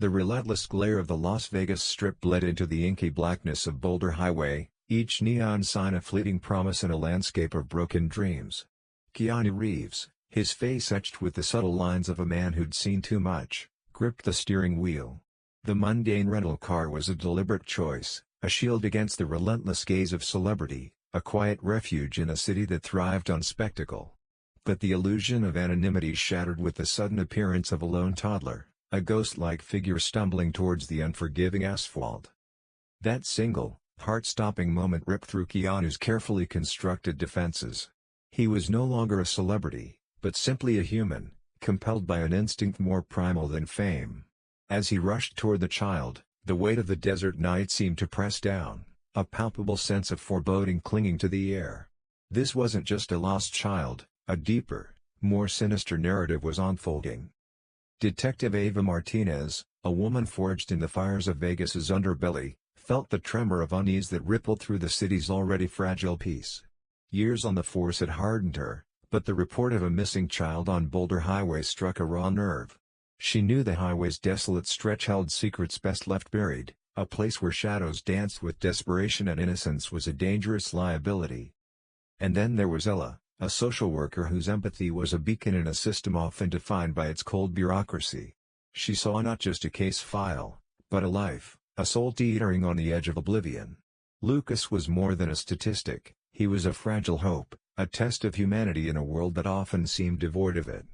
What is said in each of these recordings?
The relentless glare of the Las Vegas Strip bled into the inky blackness of Boulder Highway, each neon sign a fleeting promise in a landscape of broken dreams. Keanu Reeves, his face etched with the subtle lines of a man who'd seen too much, gripped the steering wheel. The mundane rental car was a deliberate choice, a shield against the relentless gaze of celebrity, a quiet refuge in a city that thrived on spectacle. But the illusion of anonymity shattered with the sudden appearance of a lone toddler, a ghost-like figure stumbling towards the unforgiving asphalt. That single, heart-stopping moment ripped through Keanu's carefully constructed defenses. He was no longer a celebrity, but simply a human, compelled by an instinct more primal than fame. As he rushed toward the child, the weight of the desert night seemed to press down, a palpable sense of foreboding clinging to the air. This wasn't just a lost child, a deeper, more sinister narrative was unfolding. Detective Ava Martinez, a woman forged in the fires of Vegas's underbelly, felt the tremor of unease that rippled through the city's already fragile peace. Years on the force had hardened her, but the report of a missing child on Boulder Highway struck a raw nerve. She knew the highway's desolate stretch held secrets best left buried, a place where shadows danced with desperation and innocence was a dangerous liability. And then there was Ella, a social worker whose empathy was a beacon in a system often defined by its cold bureaucracy. She saw not just a case file, but a life, a soul teetering on the edge of oblivion. Lucas was more than a statistic, he was a fragile hope, a test of humanity in a world that often seemed devoid of it.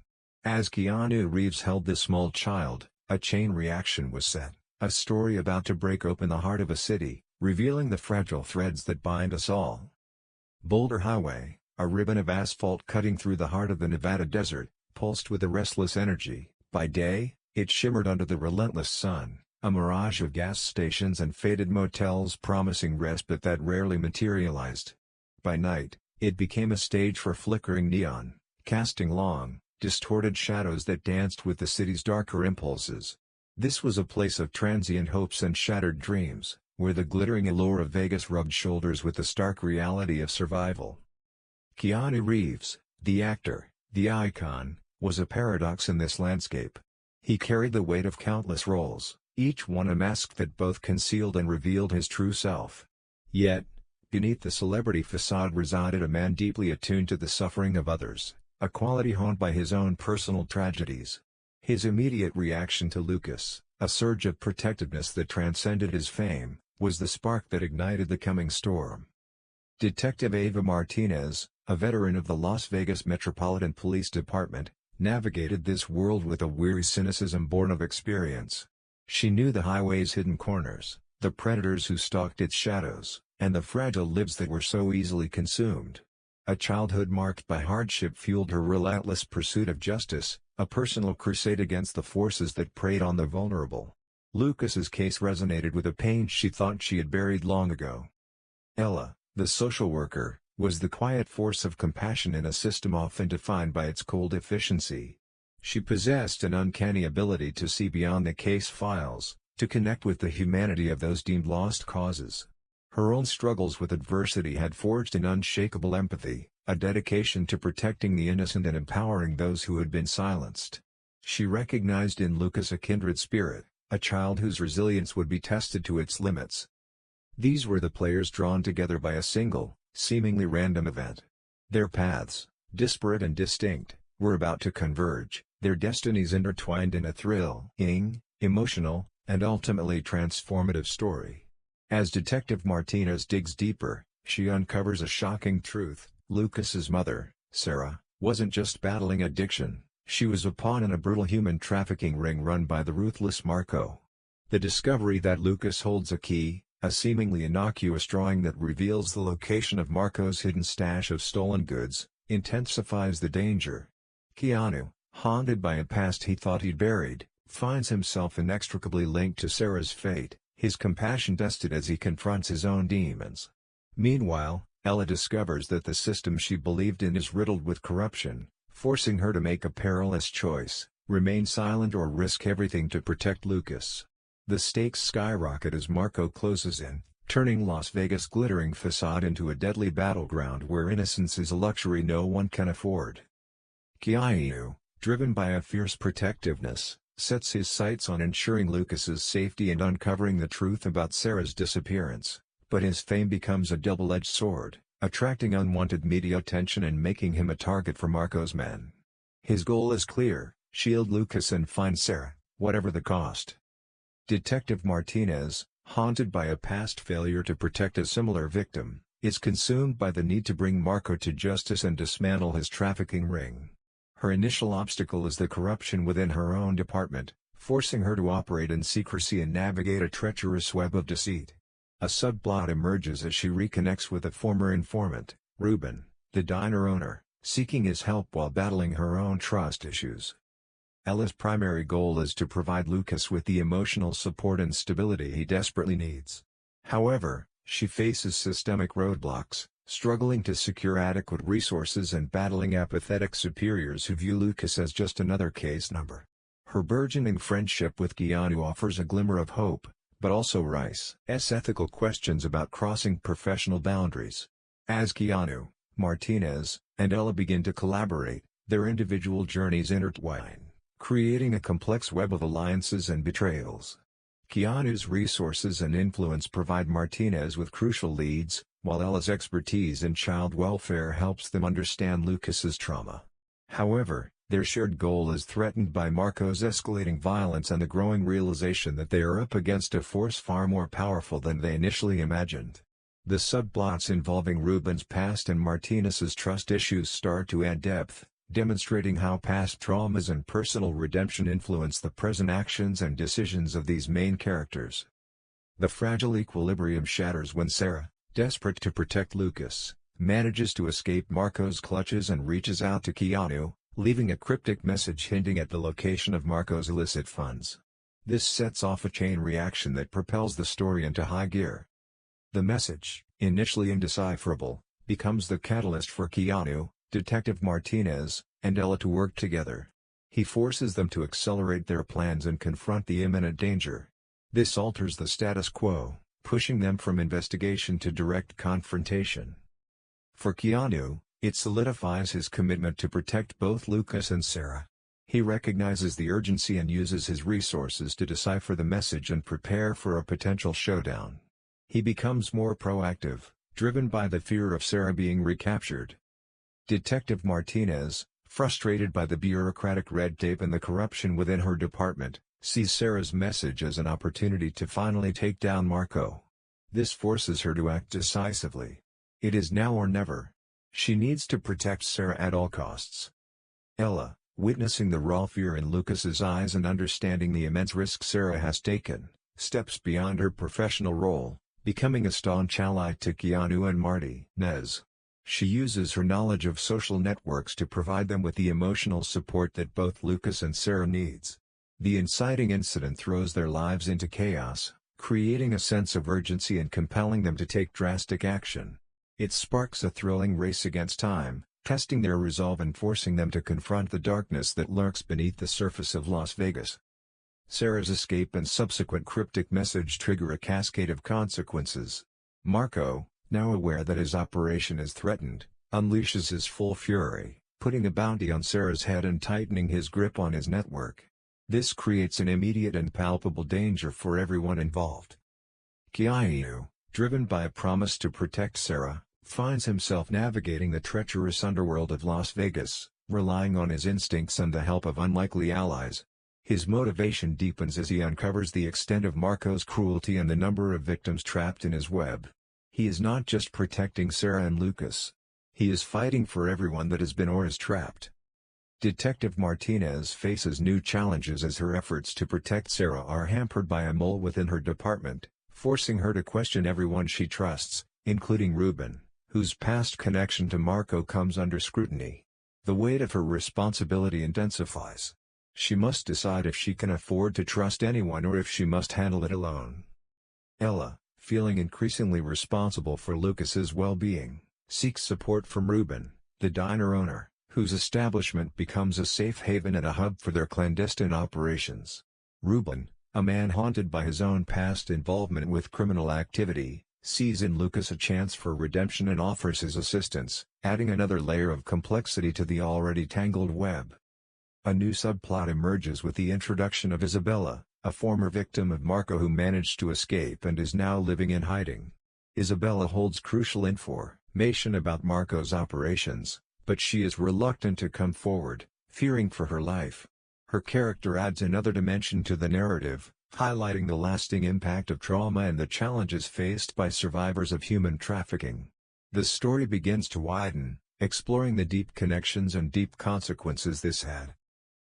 As Keanu Reeves held the small child, a chain reaction was set, a story about to break open the heart of a city, revealing the fragile threads that bind us all. Boulder Highway, a ribbon of asphalt cutting through the heart of the Nevada desert, pulsed with a restless energy. By day, it shimmered under the relentless sun, a mirage of gas stations and faded motels promising respite that rarely materialized. By night, it became a stage for flickering neon, casting long, distorted shadows that danced with the city's darker impulses. This was a place of transient hopes and shattered dreams, where the glittering allure of Vegas rubbed shoulders with the stark reality of survival. Keanu Reeves, the actor, the icon, was a paradox in this landscape. He carried the weight of countless roles, each one a mask that both concealed and revealed his true self. Yet, beneath the celebrity facade resided a man deeply attuned to the suffering of others, a quality honed by his own personal tragedies. His immediate reaction to Lucas, a surge of protectiveness that transcended his fame, was the spark that ignited the coming storm. Detective Ava Martinez, a veteran of the Las Vegas Metropolitan Police Department, navigated this world with a weary cynicism born of experience. She knew the highway's hidden corners, the predators who stalked its shadows, and the fragile lives that were so easily consumed. A childhood marked by hardship fueled her relentless pursuit of justice, a personal crusade against the forces that preyed on the vulnerable. Lucas's case resonated with a pain she thought she had buried long ago. Ella, the social worker, was the quiet force of compassion in a system often defined by its cold efficiency. She possessed an uncanny ability to see beyond the case files, to connect with the humanity of those deemed lost causes. Her own struggles with adversity had forged an unshakable empathy, a dedication to protecting the innocent and empowering those who had been silenced. She recognized in Lucas a kindred spirit, a child whose resilience would be tested to its limits. These were the players drawn together by a single, seemingly random event. Their paths, disparate and distinct, were about to converge, their destinies intertwined in a thrilling, emotional, and ultimately transformative story. As Detective Martinez digs deeper, she uncovers a shocking truth: Lucas's mother, Sarah, wasn't just battling addiction, she was a pawn in a brutal human trafficking ring run by the ruthless Marco. The discovery that Lucas holds a key, a seemingly innocuous drawing that reveals the location of Marco's hidden stash of stolen goods, intensifies the danger. Keanu, haunted by a past he thought he'd buried, finds himself inextricably linked to Sarah's fate, his compassion tested as he confronts his own demons. Meanwhile, Ella discovers that the system she believed in is riddled with corruption, forcing her to make a perilous choice: remain silent or risk everything to protect Lucas. The stakes skyrocket as Marco closes in, turning Las Vegas' glittering facade into a deadly battleground where innocence is a luxury no one can afford. Keanu, driven by a fierce protectiveness, sets his sights on ensuring Lucas's safety and uncovering the truth about Sarah's disappearance, but his fame becomes a double-edged sword, attracting unwanted media attention and making him a target for Marco's men. His goal is clear: shield Lucas and find Sarah, whatever the cost. Detective Martinez, haunted by a past failure to protect a similar victim, is consumed by the need to bring Marco to justice and dismantle his trafficking ring. Her initial obstacle is the corruption within her own department, forcing her to operate in secrecy and navigate a treacherous web of deceit. A subplot emerges as she reconnects with a former informant, Ruben, the diner owner, seeking his help while battling her own trust issues. Ella's primary goal is to provide Lucas with the emotional support and stability he desperately needs. However, she faces systemic roadblocks, struggling to secure adequate resources and battling apathetic superiors who view Lucas as just another case number. Her burgeoning friendship with Keanu offers a glimmer of hope, but also raises ethical questions about crossing professional boundaries. As Keanu, Martinez, and Ella begin to collaborate, their individual journeys intertwine, creating a complex web of alliances and betrayals. Keanu's resources and influence provide Martinez with crucial leads, while Ella's expertise in child welfare helps them understand Lucas's trauma. However, their shared goal is threatened by Marco's escalating violence and the growing realization that they are up against a force far more powerful than they initially imagined. The subplots involving Ruben's past and Martinez's trust issues start to add depth, demonstrating how past traumas and personal redemption influence the present actions and decisions of these main characters. The fragile equilibrium shatters when Sarah, desperate to protect Lucas, manages to escape Marco's clutches and reaches out to Keanu, leaving a cryptic message hinting at the location of Marco's illicit funds. This sets off a chain reaction that propels the story into high gear. The message, initially indecipherable, becomes the catalyst for Keanu, Detective Martinez, and Ella to work together. He forces them to accelerate their plans and confront the imminent danger. This alters the status quo, pushing them from investigation to direct confrontation. For Keanu, it solidifies his commitment to protect both Lucas and Sarah. He recognizes the urgency and uses his resources to decipher the message and prepare for a potential showdown. He becomes more proactive, driven by the fear of Sarah being recaptured. Detective Martinez, frustrated by the bureaucratic red tape and the corruption within her department, sees Sarah's message as an opportunity to finally take down Marco. This forces her to act decisively. It is now or never. She needs to protect Sarah at all costs. Ella, witnessing the raw fear in Lucas's eyes and understanding the immense risk Sarah has taken, steps beyond her professional role, becoming a staunch ally to Keanu and Martinez. She uses her knowledge of social networks to provide them with the emotional support that both Lucas and Sarah needs. The inciting incident throws their lives into chaos, creating a sense of urgency and compelling them to take drastic action. It sparks a thrilling race against time, testing their resolve and forcing them to confront the darkness that lurks beneath the surface of Las Vegas. Sarah's escape and subsequent cryptic message trigger a cascade of consequences. Marco, now aware that his operation is threatened, unleashes his full fury, putting a bounty on Sarah's head and tightening his grip on his network. This creates an immediate and palpable danger for everyone involved. Keanu, driven by a promise to protect Sarah, finds himself navigating the treacherous underworld of Las Vegas, relying on his instincts and the help of unlikely allies. His motivation deepens as he uncovers the extent of Marco's cruelty and the number of victims trapped in his web. He is not just protecting Sarah and Lucas. He is fighting for everyone that has been or is trapped. Detective Martinez faces new challenges as her efforts to protect Sarah are hampered by a mole within her department, forcing her to question everyone she trusts, including Ruben, whose past connection to Marco comes under scrutiny. The weight of her responsibility intensifies. She must decide if she can afford to trust anyone or if she must handle it alone. Ella, feeling increasingly responsible for Lucas's well-being, seeks support from Ruben, the diner owner, whose establishment becomes a safe haven and a hub for their clandestine operations. Ruben, a man haunted by his own past involvement with criminal activity, sees in Lucas a chance for redemption and offers his assistance, adding another layer of complexity to the already tangled web. A new subplot emerges with the introduction of Isabella, a former victim of Marco who managed to escape and is now living in hiding. Isabella holds crucial information about Marco's operations, but she is reluctant to come forward, fearing for her life. Her character adds another dimension to the narrative, highlighting the lasting impact of trauma and the challenges faced by survivors of human trafficking. The story begins to widen, exploring the deep connections and deep consequences this had.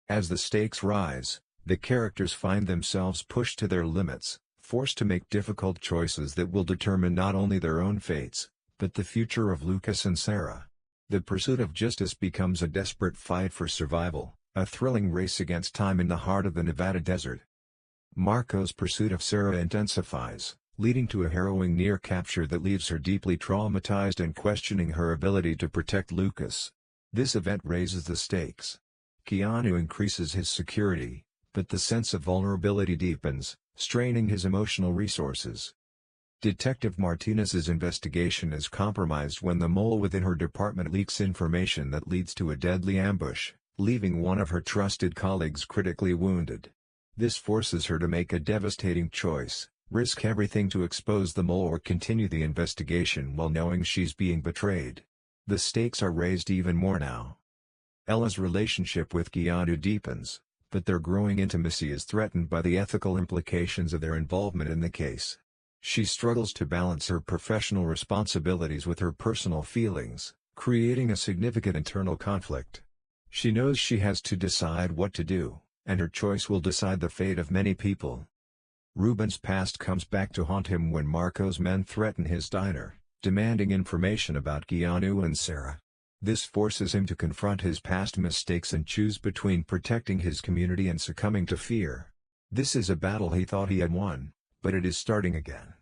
As the stakes rise, the characters find themselves pushed to their limits, forced to make difficult choices that will determine not only their own fates, but the future of Lucas and Sarah. The pursuit of justice becomes a desperate fight for survival, a thrilling race against time in the heart of the Nevada desert. Marco's pursuit of Sarah intensifies, leading to a harrowing near capture that leaves her deeply traumatized and questioning her ability to protect Lucas. This event raises the stakes. Keanu increases his security, but the sense of vulnerability deepens, straining his emotional resources. Detective Martinez's investigation is compromised when the mole within her department leaks information that leads to a deadly ambush, leaving one of her trusted colleagues critically wounded. This forces her to make a devastating choice: risk everything to expose the mole or continue the investigation while knowing she's being betrayed. The stakes are raised even more now. Ella's relationship with Keanu deepens, but their growing intimacy is threatened by the ethical implications of their involvement in the case. She struggles to balance her professional responsibilities with her personal feelings, creating a significant internal conflict. She knows she has to decide what to do, and her choice will decide the fate of many people. Ruben's past comes back to haunt him when Marco's men threaten his diner, demanding information about Keanu and Sarah. This forces him to confront his past mistakes and choose between protecting his community and succumbing to fear. This is a battle he thought he had won, but it is starting again.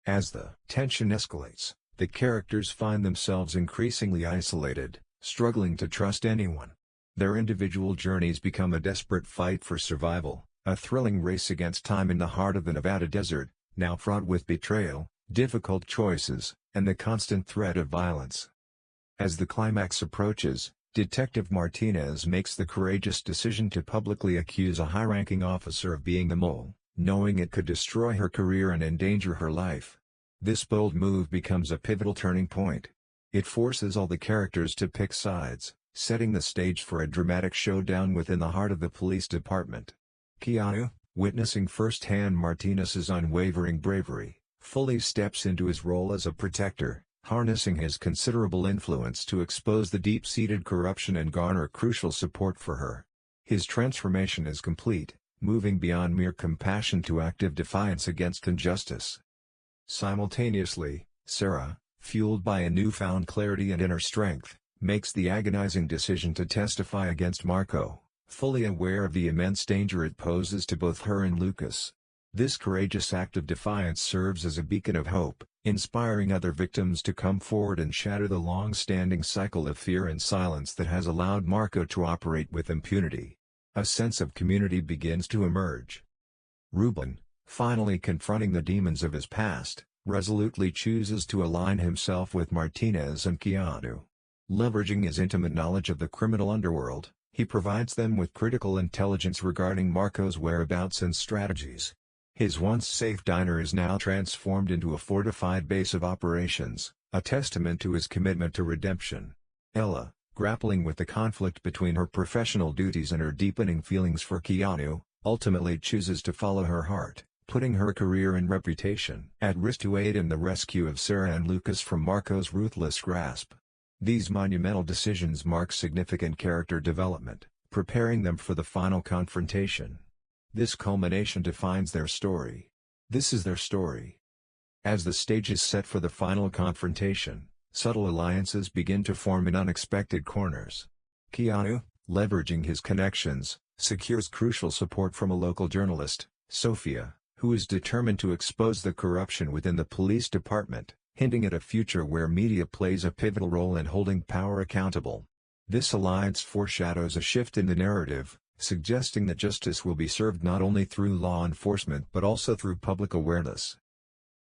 As the tension escalates, the characters find themselves increasingly isolated, struggling to trust anyone. Their individual journeys become a desperate fight for survival, a thrilling race against time in the heart of the Nevada desert, now fraught with betrayal, difficult choices, and the constant threat of violence. As the climax approaches, Detective Martinez makes the courageous decision to publicly accuse a high-ranking officer of being the mole, knowing it could destroy her career and endanger her life. This bold move becomes a pivotal turning point. It forces all the characters to pick sides, setting the stage for a dramatic showdown within the heart of the police department. Keanu, witnessing firsthand Martinez's unwavering bravery, fully steps into his role as a protector, harnessing his considerable influence to expose the deep-seated corruption and garner crucial support for her. His transformation is complete, moving beyond mere compassion to active defiance against injustice. Simultaneously, Sarah, fueled by a newfound clarity and inner strength, makes the agonizing decision to testify against Marco, fully aware of the immense danger it poses to both her and Lucas. This courageous act of defiance serves as a beacon of hope, inspiring other victims to come forward and shatter the long-standing cycle of fear and silence that has allowed Marco to operate with impunity. A sense of community begins to emerge. Ruben, finally confronting the demons of his past, resolutely chooses to align himself with Martinez and Keanu. Leveraging his intimate knowledge of the criminal underworld, he provides them with critical intelligence regarding Marco's whereabouts and strategies. His once safe diner is now transformed into a fortified base of operations, a testament to his commitment to redemption. Ella, grappling with the conflict between her professional duties and her deepening feelings for Keanu, ultimately chooses to follow her heart, putting her career and reputation at risk to aid in the rescue of Sarah and Lucas from Marco's ruthless grasp. These monumental decisions mark significant character development, preparing them for the final confrontation. This culmination defines their story. This is their story. As the stage is set for the final confrontation, subtle alliances begin to form in unexpected corners. Keanu, leveraging his connections, secures crucial support from a local journalist, Sophia, who is determined to expose the corruption within the police department, hinting at a future where media plays a pivotal role in holding power accountable. This alliance foreshadows a shift in the narrative, suggesting that justice will be served not only through law enforcement but also through public awareness.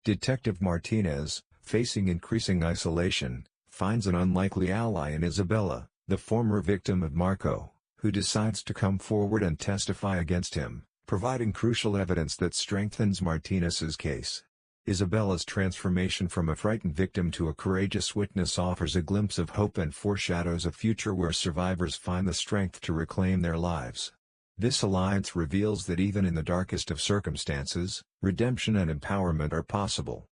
Detective Martinez, facing increasing isolation, finds an unlikely ally in Isabella, the former victim of Marco, who decides to come forward and testify against him, providing crucial evidence that strengthens Martinez's case. Isabella's transformation from a frightened victim to a courageous witness offers a glimpse of hope and foreshadows a future where survivors find the strength to reclaim their lives. This alliance reveals that even in the darkest of circumstances, redemption and empowerment are possible.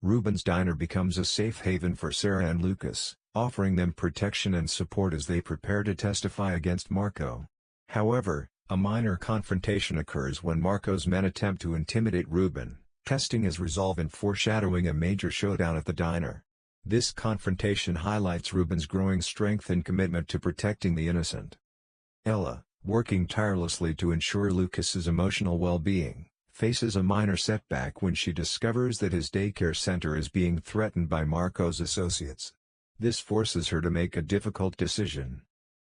Ruben's Diner becomes a safe haven for Sarah and Lucas, offering them protection and support as they prepare to testify against Marco. However, a minor confrontation occurs when Marco's men attempt to intimidate Ruben, testing his resolve and foreshadowing a major showdown at the diner. This confrontation highlights Ruben's growing strength and commitment to protecting the innocent. Ella, working tirelessly to ensure Lucas's emotional well-being, faces a minor setback when she discovers that his daycare center is being threatened by Marco's associates. This forces her to make a difficult decision.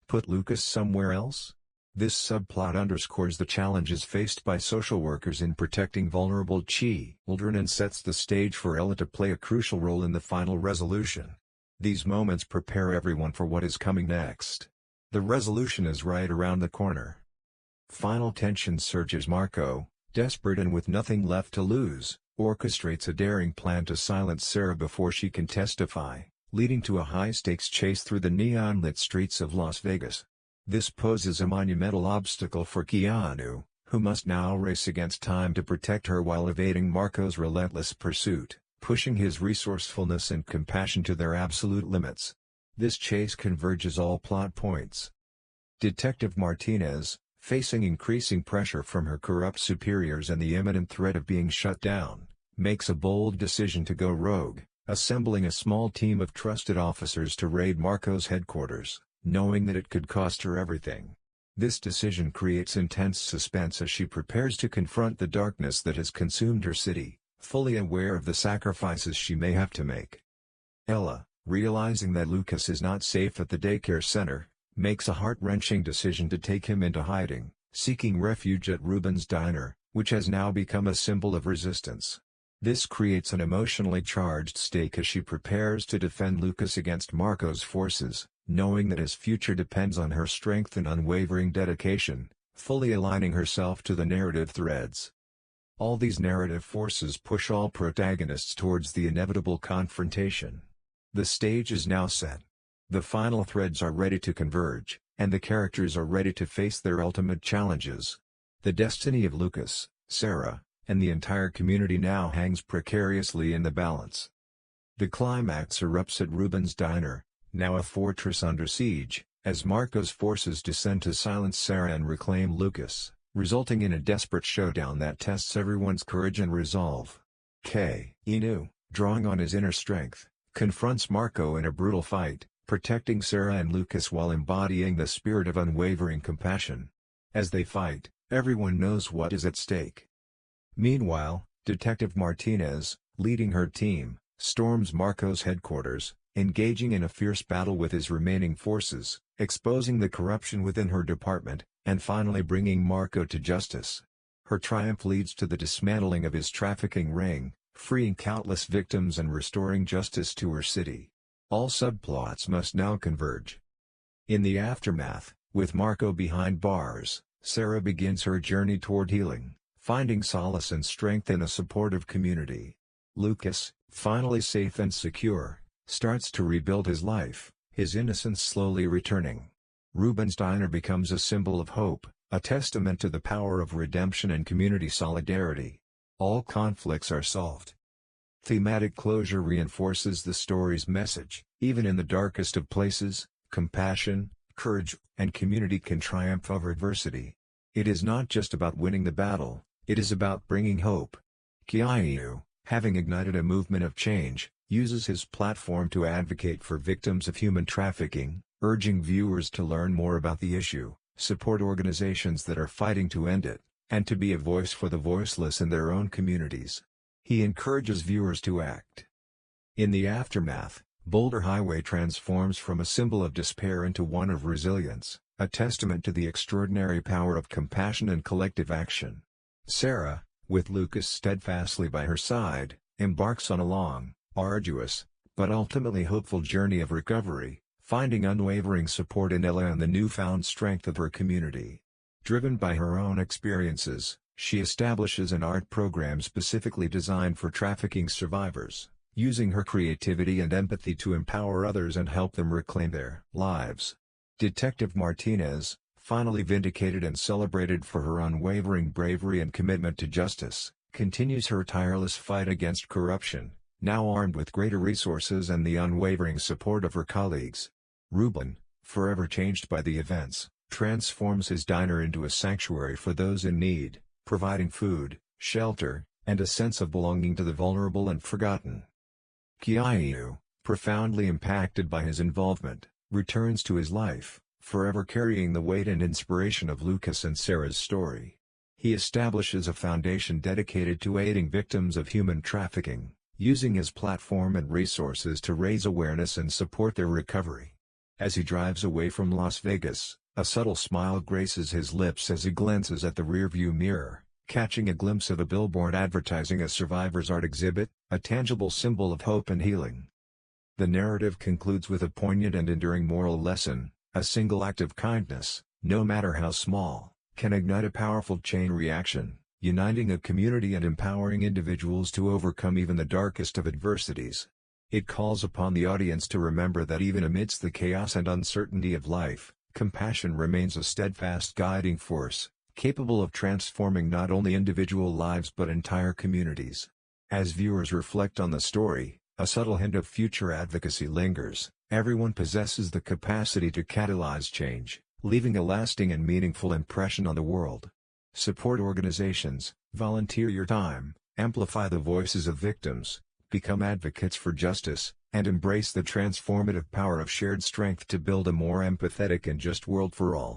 Put Lucas somewhere else? This subplot underscores the challenges faced by social workers in protecting vulnerable children and sets the stage for Ella to play a crucial role in the final resolution. These moments prepare everyone for what is coming next. The resolution is right around the corner. Final tension surges. Marco, desperate and with nothing left to lose, orchestrates a daring plan to silence Sarah before she can testify, leading to a high-stakes chase through the neon-lit streets of Las Vegas. This poses a monumental obstacle for Keanu, who must now race against time to protect her while evading Marco's relentless pursuit, pushing his resourcefulness and compassion to their absolute limits. This chase converges all plot points. Detective Martinez, facing increasing pressure from her corrupt superiors and the imminent threat of being shut down, makes a bold decision to go rogue, assembling a small team of trusted officers to raid Marco's headquarters, knowing that it could cost her everything. This decision creates intense suspense as she prepares to confront the darkness that has consumed her city, fully aware of the sacrifices she may have to make. Ella, realizing that Lucas is not safe at the daycare center, makes a heart-wrenching decision to take him into hiding, seeking refuge at Ruben's Diner, which has now become a symbol of resistance. This creates an emotionally charged stake as she prepares to defend Lucas against Marco's forces, knowing that his future depends on her strength and unwavering dedication, fully aligning herself to the narrative threads. All these narrative forces push all protagonists towards the inevitable confrontation. The stage is now set. The final threads are ready to converge, and the characters are ready to face their ultimate challenges. The destiny of Lucas, Sarah, and the entire community now hangs precariously in the balance. The climax erupts at Ruben's Diner, now a fortress under siege, as Marco's forces descend to silence Sarah and reclaim Lucas, resulting in a desperate showdown that tests everyone's courage and resolve. Keanu, drawing on his inner strength, confronts Marco in a brutal fight, protecting Sarah and Lucas while embodying the spirit of unwavering compassion. As they fight, everyone knows what is at stake. Meanwhile, Detective Martinez, leading her team, storms Marco's headquarters, engaging in a fierce battle with his remaining forces, exposing the corruption within her department, and finally bringing Marco to justice. Her triumph leads to the dismantling of his trafficking ring, freeing countless victims and restoring justice to her city. All subplots must now converge. In the aftermath, with Marco behind bars, Sarah begins her journey toward healing, finding solace and strength in a supportive community. Lucas, finally safe and secure, starts to rebuild his life, his innocence slowly returning. Ruben's Diner becomes a symbol of hope, a testament to the power of redemption and community solidarity. All conflicts are solved. Thematic closure reinforces the story's message: even in the darkest of places, compassion, courage, and community can triumph over adversity. It is not just about winning the battle, it is about bringing hope. Keanu, having ignited a movement of change, uses his platform to advocate for victims of human trafficking, urging viewers to learn more about the issue, support organizations that are fighting to end it, and to be a voice for the voiceless in their own communities. He encourages viewers to act. In the aftermath, Boulder Highway transforms from a symbol of despair into one of resilience, a testament to the extraordinary power of compassion and collective action. Sarah, with Lucas steadfastly by her side, embarks on a long, arduous, but ultimately hopeful journey of recovery, finding unwavering support in Ella and the newfound strength of her community. Driven by her own experiences, she establishes an art program specifically designed for trafficking survivors, using her creativity and empathy to empower others and help them reclaim their lives. Detective Martinez, finally vindicated and celebrated for her unwavering bravery and commitment to justice, continues her tireless fight against corruption, now armed with greater resources and the unwavering support of her colleagues. Ruben, forever changed by the events, transforms his diner into a sanctuary for those in need, providing food, shelter, and a sense of belonging to the vulnerable and forgotten. Keanu, profoundly impacted by his involvement, returns to his life, forever carrying the weight and inspiration of Lucas and Sarah's story. He establishes a foundation dedicated to aiding victims of human trafficking, using his platform and resources to raise awareness and support their recovery. As he drives away from Las Vegas, a subtle smile graces his lips as he glances at the rearview mirror, catching a glimpse of a billboard advertising a survivor's art exhibit, a tangible symbol of hope and healing. The narrative concludes with a poignant and enduring moral lesson: a single act of kindness, no matter how small, can ignite a powerful chain reaction, uniting a community and empowering individuals to overcome even the darkest of adversities. It calls upon the audience to remember that even amidst the chaos and uncertainty of life, compassion remains a steadfast guiding force, capable of transforming not only individual lives but entire communities. As viewers reflect on the story, a subtle hint of future advocacy lingers. Everyone possesses the capacity to catalyze change, leaving a lasting and meaningful impression on the world. Support organizations, volunteer your time, amplify the voices of victims, become advocates for justice, and embrace the transformative power of shared strength to build a more empathetic and just world for all.